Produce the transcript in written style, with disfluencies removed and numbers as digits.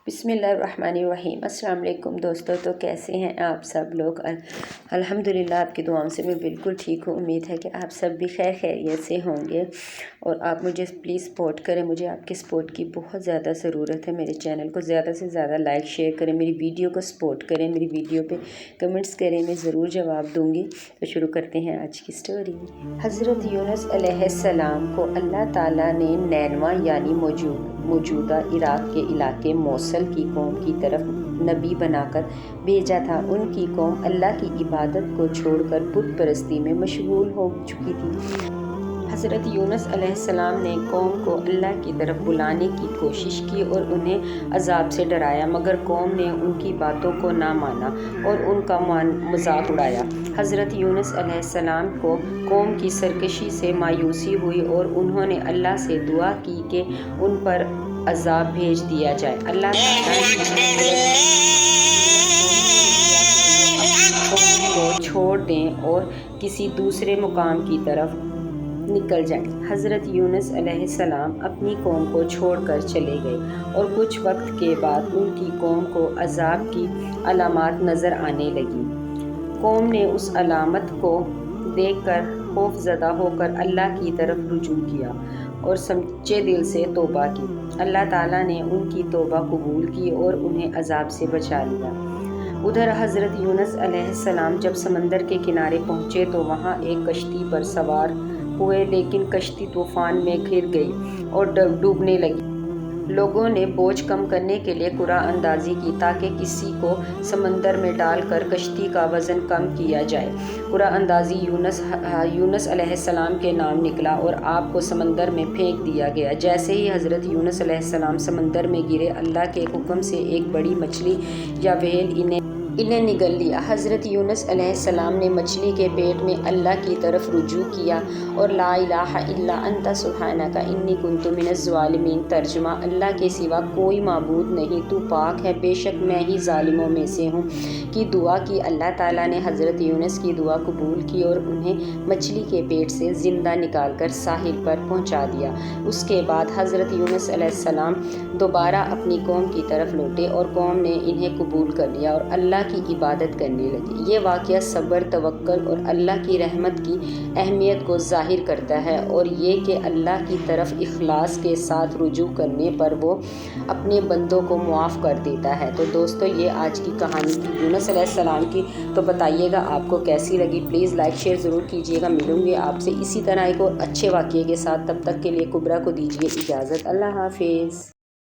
بسم اللہ الرحمن الرحیم۔ السلام علیکم دوستو، تو کیسے ہیں آپ سب لوگ؟ الحمدللہ آپ کی دعاؤں سے میں بالکل ٹھیک ہوں۔ امید ہے کہ آپ سب بھی خیر خیریت سے ہوں گے، اور آپ مجھے پلیز سپورٹ کریں۔ مجھے آپ کے سپورٹ کی بہت زیادہ ضرورت ہے۔ میرے چینل کو زیادہ سے زیادہ لائک شیئر کریں، میری ویڈیو کو سپورٹ کریں، میری ویڈیو پہ کمنٹس کریں، میں ضرور جواب دوں گی۔ تو شروع کرتے ہیں آج کی سٹوری۔ حضرت یونس علیہ السلام کو اللہ تعالیٰ نے نینوا یعنی موجودہ عراق کے علاقے موصل کی قوم کی طرف نبی بنا کر بھیجا تھا۔ ان کی قوم اللہ کی عبادت کو چھوڑ کر بت پرستی میں مشغول ہو چکی تھی۔ حضرت یونس علیہ السلام نے قوم کو اللہ کی طرف بلانے کی کوشش کی اور انہیں عذاب سے ڈرایا، مگر قوم نے ان کی باتوں کو نہ مانا اور ان کا مذاق اڑایا۔ حضرت یونس علیہ السلام کو قوم کی سرکشی سے مایوسی ہوئی اور انہوں نے اللہ سے دعا کی کہ ان پر عذاب بھیج دیا جائے۔ اللہ تعالیٰ کو چھوڑ دیں اور کسی دوسرے مقام کی طرف نکل جائیں۔ حضرت یونس علیہ السلام اپنی قوم کو چھوڑ کر چلے گئے، اور کچھ وقت کے بعد ان کی قوم کو عذاب کی علامات نظر آنے لگیں۔ قوم نے اس علامت کو دیکھ کر خوف زدہ ہو کر اللہ کی طرف رجوع کیا اور سچے دل سے توبہ کی۔ اللہ تعالیٰ نے ان کی توبہ قبول کی اور انہیں عذاب سے بچا لیا۔ ادھر حضرت یونس علیہ السلام جب سمندر کے کنارے پہنچے تو وہاں ایک کشتی پر سوار ہوئے، لیکن کشتی طوفان میں گھر گئی اور ڈوبنے لگی۔ لوگوں نے بوجھ کم کرنے کے لیے قرعہ اندازی کی تاکہ کسی کو سمندر میں ڈال کر کشتی کا وزن کم کیا جائے۔ قرعہ اندازی یونس علیہ السلام کے نام نکلا اور آپ کو سمندر میں پھینک دیا گیا۔ جیسے ہی حضرت یونس علیہ السلام سمندر میں گرے، اللہ کے حکم سے ایک بڑی مچھلی یا وہیل انہیں نگل لیا۔ حضرت یونس علیہ السلام نے مچھلی کے پیٹ میں اللہ کی طرف رجوع کیا اور لا الہ الا انت سبحانک انی کنت من الظالمین، ترجمہ اللہ کے سوا کوئی معبود نہیں، تو پاک ہے، بے شک میں ہی ظالموں میں سے ہوں، کی دعا کی۔ اللہ تعالیٰ نے حضرت یونس کی دعا قبول کی اور انہیں مچھلی کے پیٹ سے زندہ نکال کر ساحل پر پہنچا دیا۔ اس کے بعد حضرت یونس علیہ السلام دوبارہ اپنی قوم کی طرف لوٹے اور قوم نے انہیں قبول کر لیا اور اللہ کی عبادت کرنے لگے۔ یہ واقعہ صبر، توکل اور اللہ کی رحمت کی اہمیت کو ظاہر کرتا ہے، اور یہ کہ اللہ کی طرف اخلاص کے ساتھ رجوع کرنے پر وہ اپنے بندوں کو معاف کر دیتا ہے۔ تو دوستو، یہ آج کی کہانی تھی یونس علیہ السلام کی۔ تو بتائیے گا آپ کو کیسی لگی، پلیز لائک شیئر ضرور کیجیے گا۔ ملوں گے آپ سے اسی طرح ایک اور اچھے واقعے کے ساتھ، تب تک کے لیے کبریٰ کو دیجیے اجازت۔ اللہ حافظ۔